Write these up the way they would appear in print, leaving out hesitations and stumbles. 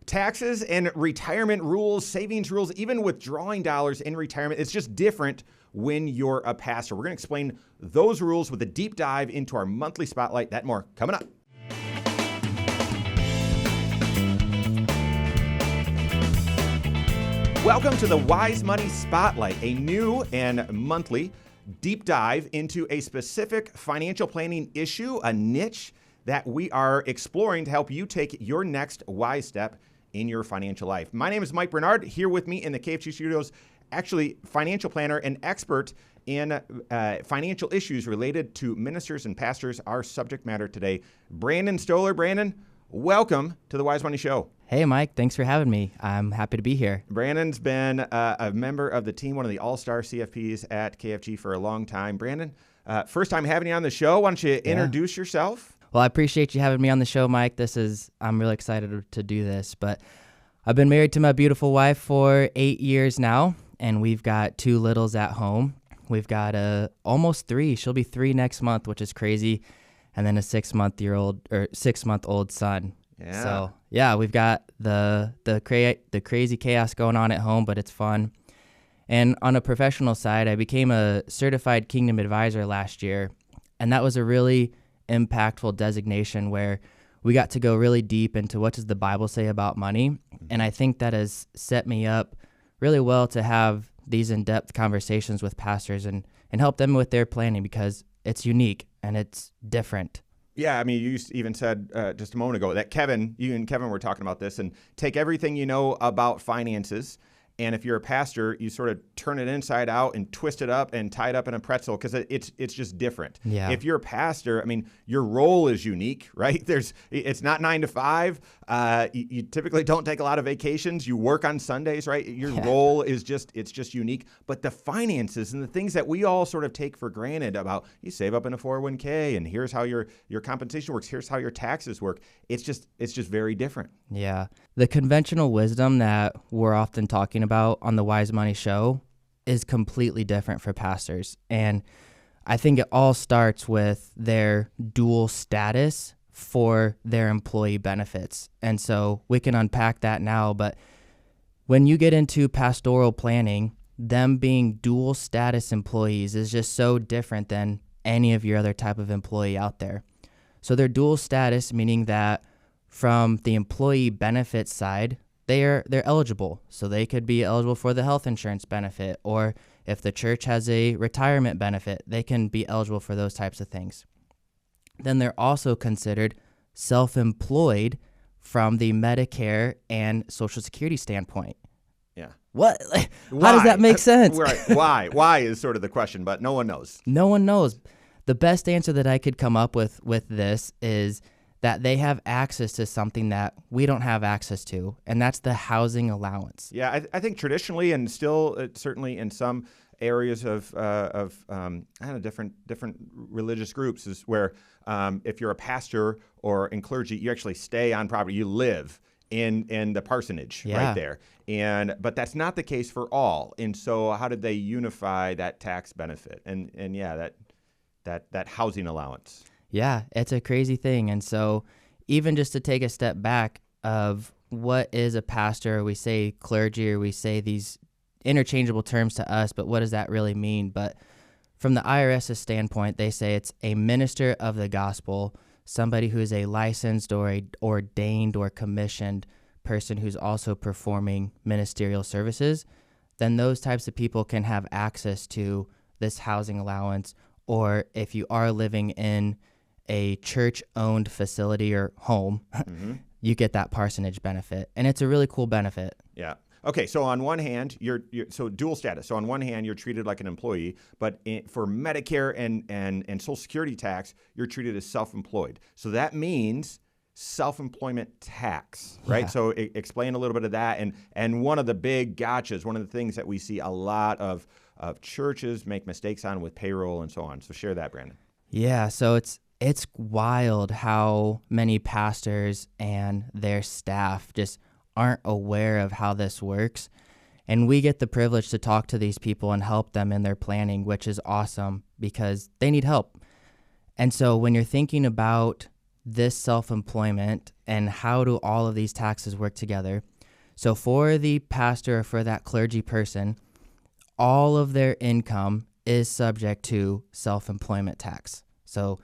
Taxes and retirement rules, savings rules, even withdrawing dollars in retirement, it's just different when you're a pastor. We're going to explain those rules with a deep dive into our monthly spotlight. That and more coming up. Welcome to the Wise Money Spotlight, a new and monthly deep dive into a specific financial planning issue, a niche that we are exploring to help you take your next wise step in your financial life. My name is Mike Bernard. Here with me in the KFG studios, actually financial planner and expert in financial issues related to ministers and pastors. Our subject matter today, Brandon Stoller. Brandon, welcome to the Wise Money Show. Hey, Mike. Thanks for having me. I'm happy to be here. Brandon's been a member of the team, one of the all-star CFPs at KFG for a long time. Brandon, first time having you on the show. Why don't you introduce yourself? Well, I appreciate you having me on the show, Mike. I'm really excited to do this. But I've been married to my beautiful wife for 8 years now, and we've got 2 littles at home. We've got almost 3. She'll be 3 next month, which is crazy, and then a 6-month-old son. Yeah. So yeah, we've got the crazy chaos going on at home, but it's fun. And on a professional side, I became a certified Kingdom Advisor last year, and that was a really impactful designation where we got to go really deep into what does the Bible say about money. And I think that has set me up really well to have these in-depth conversations with pastors and help them with their planning because it's unique and it's different. Yeah, I mean, you even said just a moment ago that you and Kevin were talking about this and take everything you know about finances. And if you're a pastor, you sort of turn it inside out and twist it up and tie it up in a pretzel because it's just different. Yeah. If you're a pastor, I mean, your role is unique, right? It's not 9 to 5. You typically don't take a lot of vacations. You work on Sundays, right? Your role is just unique. But the finances and the things that we all sort of take for granted about, you save up in a 401k and here's how your compensation works. Here's how your taxes work. It's just very different. Yeah. The conventional wisdom that we're often talking about on the Wise Money Show is completely different for pastors. And I think it all starts with their dual status for their employee benefits. And so we can unpack that now. But when you get into pastoral planning, them being dual status employees is just so different than any of your other type of employee out there. So they're dual status, meaning that from the employee benefits side, they're eligible. So they could be eligible for the health insurance benefit, or if the church has a retirement benefit, they can be eligible for those types of things. Then they're also considered self-employed from the Medicare and Social Security standpoint. Yeah. What? How does that make sense? Right. Why? Why is sort of the question, but no one knows. No one knows. The best answer that I could come up with this is that they have access to something that we don't have access to, and that's the housing allowance. Yeah, I think traditionally and still certainly in some areas of different religious groups is where if you're a pastor or in clergy, you actually stay on property, you live in the parsonage right there. But that's not the case for all. And so how did they unify that tax benefit and that housing allowance? Yeah, it's a crazy thing. And so even just to take a step back of what is a pastor, or we say clergy, or we say these interchangeable terms to us, but what does that really mean? But from the IRS's standpoint, they say it's a minister of the gospel, somebody who is a licensed or a ordained or commissioned person who's also performing ministerial services. Then those types of people can have access to this housing allowance, or if you are living in a church-owned facility or home, you get that parsonage benefit, and it's a really cool benefit. Yeah. Okay, so on one hand, you're so dual status. So on one hand, you're treated like an employee, but for Medicare and Social Security tax, you're treated as self-employed. So that means self-employment tax, right? Yeah. So explain a little bit of that. And one of the big gotchas, one of the things that we see a lot of churches make mistakes on with payroll and so on. So share that, Brandon. Yeah, so it's wild how many pastors and their staff just aren't aware of how this works. And we get the privilege to talk to these people and help them in their planning, which is awesome because they need help. And so when you're thinking about this self-employment and how do all of these taxes work together. So for the pastor or for that clergy person, all of their income is subject to self-employment tax. So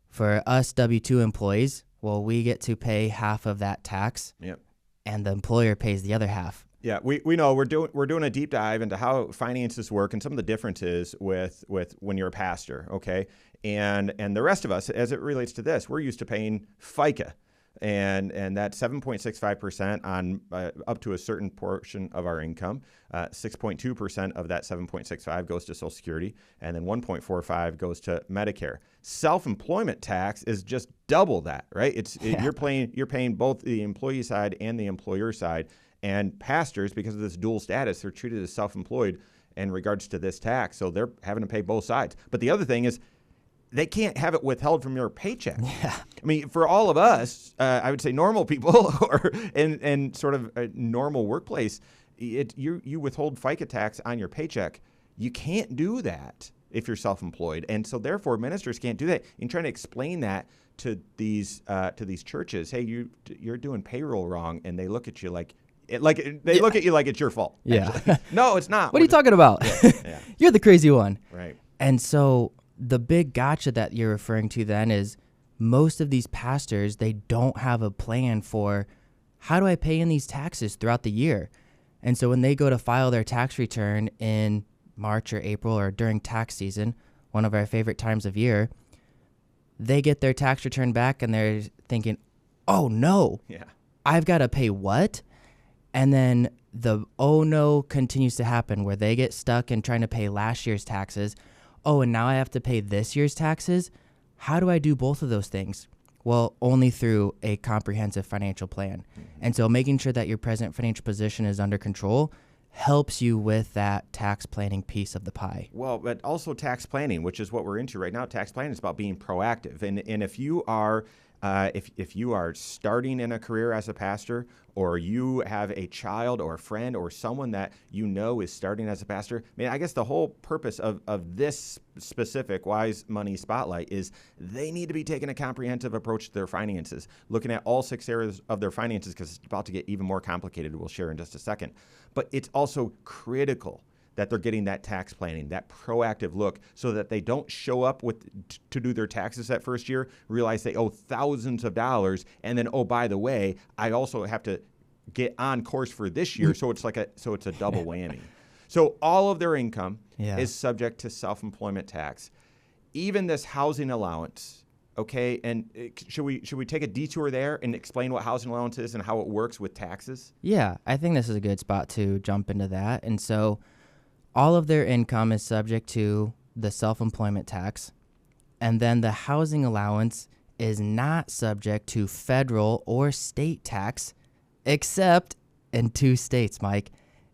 for us W-2 employees, well, we get to pay half of that tax, Yep. and the employer pays the other half. Yeah, we know we're doing a deep dive into how finances work and some of the differences with when you're a pastor, okay? And the rest of us, as it relates to this, we're used to paying FICA, and that 7.65% on up to a certain portion of our income. 6.2% of that 7.65 goes to Social Security, and then 1.45 goes to Medicare. Self-employment tax is just double that, right? You're paying both the employee side and the employer side. And pastors, because of this dual status, they're treated as self-employed in regards to this tax. So they're having to pay both sides. But the other thing is they can't have it withheld from your paycheck. Yeah. I mean, for all of us, I would say normal people or in sort of a normal workplace, you withhold FICA tax on your paycheck. You can't do that if you're self-employed. And so therefore, ministers can't do that. And trying to explain that to these churches, hey, you're doing payroll wrong, and they look at you like look at you like it's your fault. Yeah. No, it's not. What are you talking about? Yeah. You're the crazy one. Right. And so the big gotcha that you're referring to then is most of these pastors, they don't have a plan for how do I pay in these taxes throughout the year? And so when they go to file their tax return in March or April or during tax season, one of our favorite times of year, they get their tax return back and they're thinking, oh no, I've got to pay what? And then the oh no continues to happen where they get stuck in trying to pay last year's taxes. Oh, and now I have to pay this year's taxes? How do I do both of those things? Well, only through a comprehensive financial plan. And so making sure that your present financial position is under control helps you with that tax planning piece of the pie. Well, but also tax planning, which is what we're into right now. Tax planning is about being proactive. And if you are if you are starting in a career as a pastor, or you have a child or a friend or someone that you know is starting as a pastor, I mean, I guess the whole purpose of this specific Wise Money Spotlight is they need to be taking a comprehensive approach to their finances, looking at all 6 areas of their finances, because it's about to get even more complicated. We'll share in just a second. But it's also critical that they're getting that tax planning, that proactive look, so that they don't show up to do their taxes that first year, realize they owe thousands of dollars, and then, oh, by the way, I also have to get on course for this year, so it's a double whammy. So all of their income is subject to self-employment tax. Even this housing allowance, okay? And should we take a detour there and explain what housing allowance is and how it works with taxes? Yeah, I think this is a good spot to jump into that. And so all of their income is subject to the self-employment tax, and then the housing allowance is not subject to federal or state tax, except in 2 states, Mike,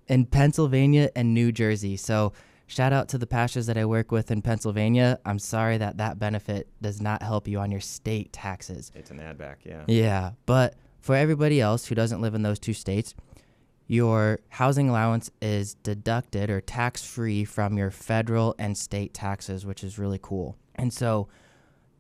in Pennsylvania and New Jersey. So shout out to the pastors that I work with in Pennsylvania. I'm sorry that benefit does not help you on your state taxes. It's an add back, yeah. Yeah, but for everybody else who doesn't live in those 2 states, your housing allowance is deducted or tax-free from your federal and state taxes, which is really cool. And so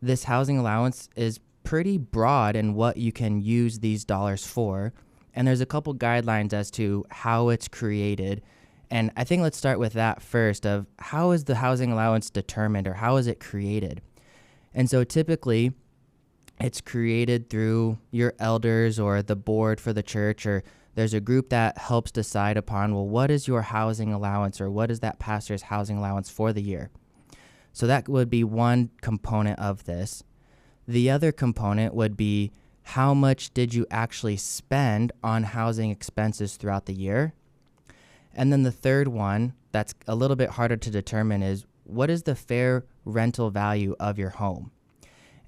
this housing allowance is pretty broad in what you can use these dollars for. And there's a couple guidelines as to how it's created. And I think let's start with that first, of how is the housing allowance determined, or how is it created? And so typically it's created through your elders or the board for the church, or there's a group that helps decide upon, well, what is your housing allowance, or what is that pastor's housing allowance for the year? So that would be one component of this. The other component would be, how much did you actually spend on housing expenses throughout the year? And then the third one, that's a little bit harder to determine, is what is the fair rental value of your home?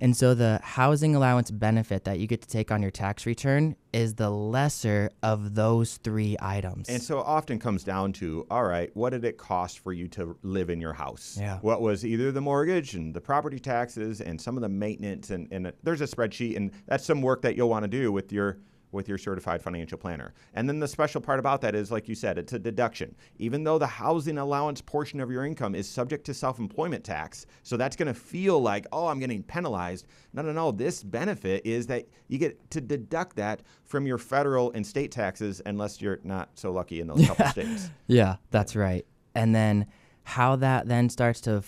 And so the housing allowance benefit that you get to take on your tax return is the lesser of those 3 items. And so it often comes down to, all right, what did it cost for you to live in your house? Yeah. What was either the mortgage and the property taxes and some of the maintenance, and there's a spreadsheet, and that's some work that you'll want to do with your with your certified financial planner. And then the special part about that is, like you said, it's a deduction. Even though the housing allowance portion of your income is subject to self-employment tax, so that's going to feel like, oh, I'm getting penalized. No. This benefit is that you get to deduct that from your federal and state taxes, unless you're not so lucky in those couple states. Yeah, that's right. And then how that then starts to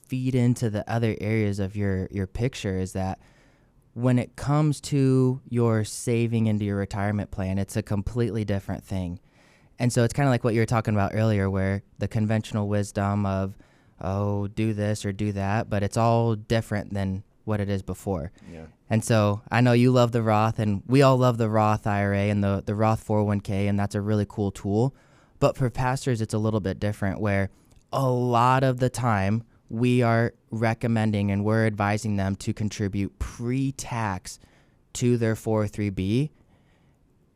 feed into the other areas of your picture is that when it comes to your saving into your retirement plan, it's a completely different thing. And so it's kind of like what you were talking about earlier, where the conventional wisdom of, oh, do this or do that, but it's all different than what it is before. Yeah. And so I know you love the Roth, and we all love the Roth IRA and the Roth 401k, and that's a really cool tool. But for pastors, it's a little bit different, where a lot of the time we are recommending and we're advising them to contribute pre-tax to their 403b,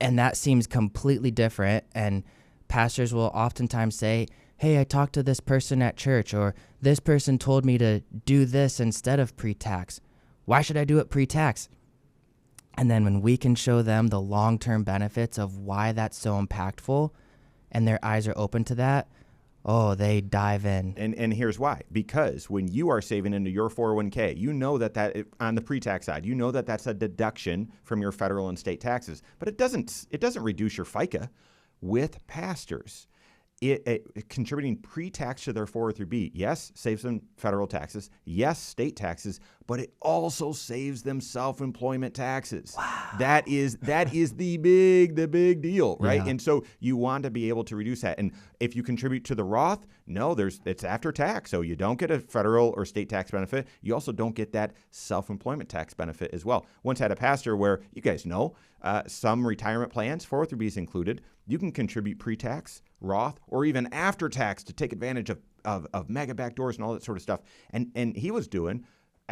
and that seems completely different. And pastors will oftentimes say, hey, I talked to this person at church, or this person told me to do this instead of pre-tax. Why should I do it pre-tax? And then when we can show them the long-term benefits of why that's so impactful, and their eyes are open to that, oh, they dive in. And here's why. Because when you are saving into your 401k, you know that on the pre-tax side, you know that that's a deduction from your federal and state taxes. But it doesn't reduce your FICA. With pastors, contributing pre-tax to their 403b, yes, saves them federal taxes, yes, state taxes, but it also saves them self-employment taxes. Wow. That is the big deal, right? Yeah. And so you want to be able to reduce that. And if you contribute to the Roth, no, it's after tax, so you don't get a federal or state tax benefit. You also don't get that self-employment tax benefit as well. Once had a pastor where, you guys know, some retirement plans, 403bs included, you can contribute pre-tax, Roth, or even after tax to take advantage of mega backdoors and all that sort of stuff. And he was doing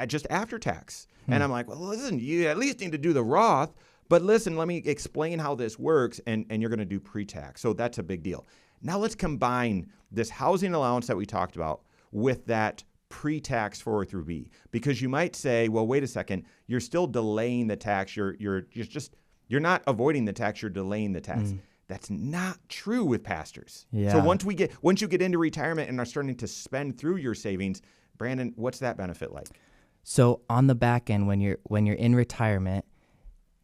just after tax. And I'm like, well, listen, you at least need to do the Roth, but listen, let me explain how this works, and you're going to do pre-tax. So that's a big deal. Now let's combine this housing allowance that we talked about with that pre-tax 403b, because you might say, well, wait a second, you're still delaying the tax. You're not avoiding the tax, you're delaying the tax. That's not true with pastors. Yeah. So once you get into retirement and are starting to spend through your savings, Brandon, what's that benefit like? So on the back end, when you're in retirement,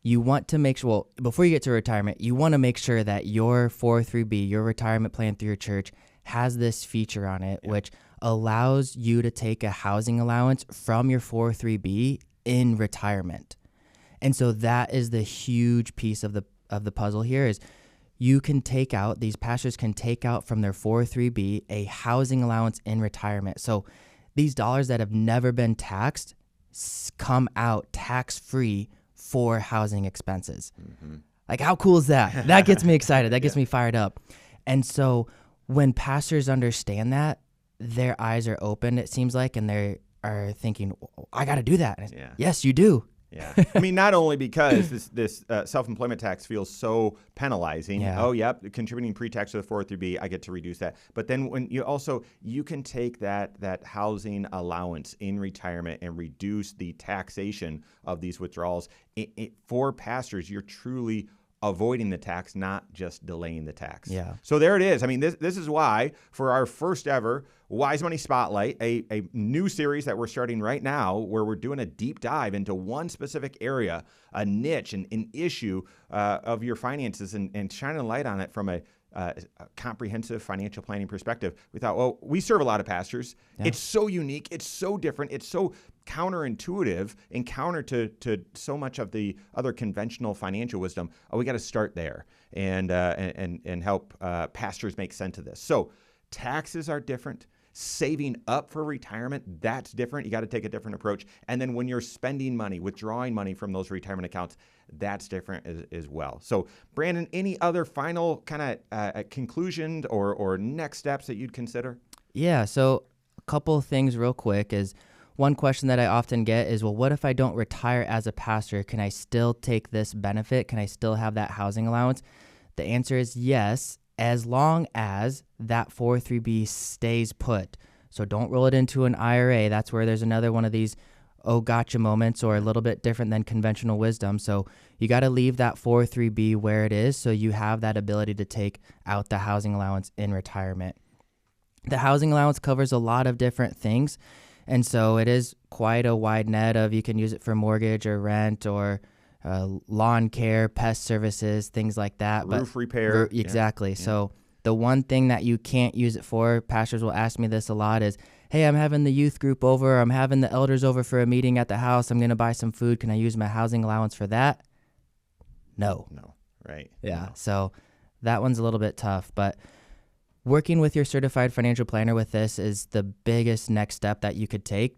you want to make sure, well, before you get to retirement, you want to make sure that your 403b, your retirement plan through your church, has this feature on it, which allows you to take a housing allowance from your 403b in retirement. And so that is the huge piece of the puzzle here is these pastors can take out from their 403b a housing allowance in retirement. So these dollars that have never been taxed come out tax-free for housing expenses. Mm-hmm. Like, how cool is that? That gets me excited. That gets me fired up. And so when pastors understand that, their eyes are open, it seems like, and they are thinking, I got to do that. Yeah. Yes, you do. Yeah. I mean, not only because this self-employment tax feels so penalizing. Yeah. Oh, yep, contributing pre-tax to the 403b, I get to reduce that. But then when you can take that housing allowance in retirement and reduce the taxation of these withdrawals. For pastors, you're truly avoiding the tax, not just delaying the tax. Yeah. So there it is. I mean, this is why for our first ever Wise Money Spotlight, a new series that we're starting right now, where we're doing a deep dive into one specific area, a niche, an issue of your finances, and shining a light on it from a comprehensive financial planning perspective. We thought, well, we serve a lot of pastors. Yeah. It's so unique. It's so different. It's so counterintuitive and counter to so much of the other conventional financial wisdom. We got to start there and help pastors make sense of this. So taxes are different. Saving up for retirement, that's different. You got to take a different approach. And then when you're spending money, withdrawing money from those retirement accounts, that's different as well. So, Brandon, any other final kind of conclusions or next steps that you'd consider? Yeah, so a couple of things real quick is one question that I often get is, well, what if I don't retire as a pastor? Can I still take this benefit? Can I still have that housing allowance? The answer is yes, as long as that 403b stays put. So don't roll it into an IRA. That's where there's another one of these oh gotcha moments or a little bit different than conventional wisdom. So you got to leave that 403B where it is so you have that ability to take out the housing allowance in retirement. The housing allowance covers a lot of different things, and so it is quite a wide net of you can use it for mortgage or rent or lawn care, pest services, things like that. Roof repair. Exactly. Yeah. So the one thing that you can't use it for, pastors will ask me this a lot, is, hey, I'm having the youth group over, I'm having the elders over for a meeting at the house, I'm going to buy some food. Can I use my housing allowance for that? No. Right. Yeah. No. So that one's a little bit tough, but working with your certified financial planner with this is the biggest next step that you could take.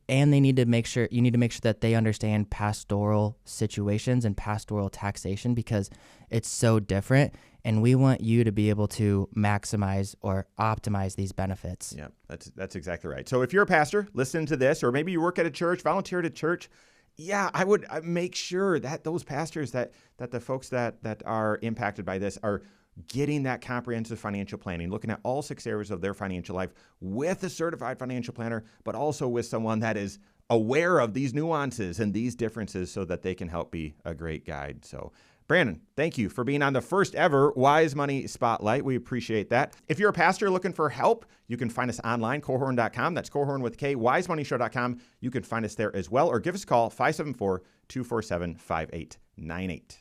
And you need to make sure that they understand pastoral situations and pastoral taxation, because it's so different, and we want you to be able to maximize or optimize these benefits. Yeah, that's exactly right. So if you're a pastor, listen to this, or maybe you work at a church, volunteer at a church, I would make sure that those pastors, that the folks that are impacted by this are getting that comprehensive financial planning, looking at all 6 areas of their financial life with a certified financial planner, but also with someone that is aware of these nuances and these differences so that they can help be a great guide. So Brandon, thank you for being on the first ever Wise Money Spotlight. We appreciate that. If you're a pastor looking for help, you can find us online, Korhorn.com. That's Korhorn with K, wisemoneyshow.com. You can find us there as well, or give us a call, 574-247-5898.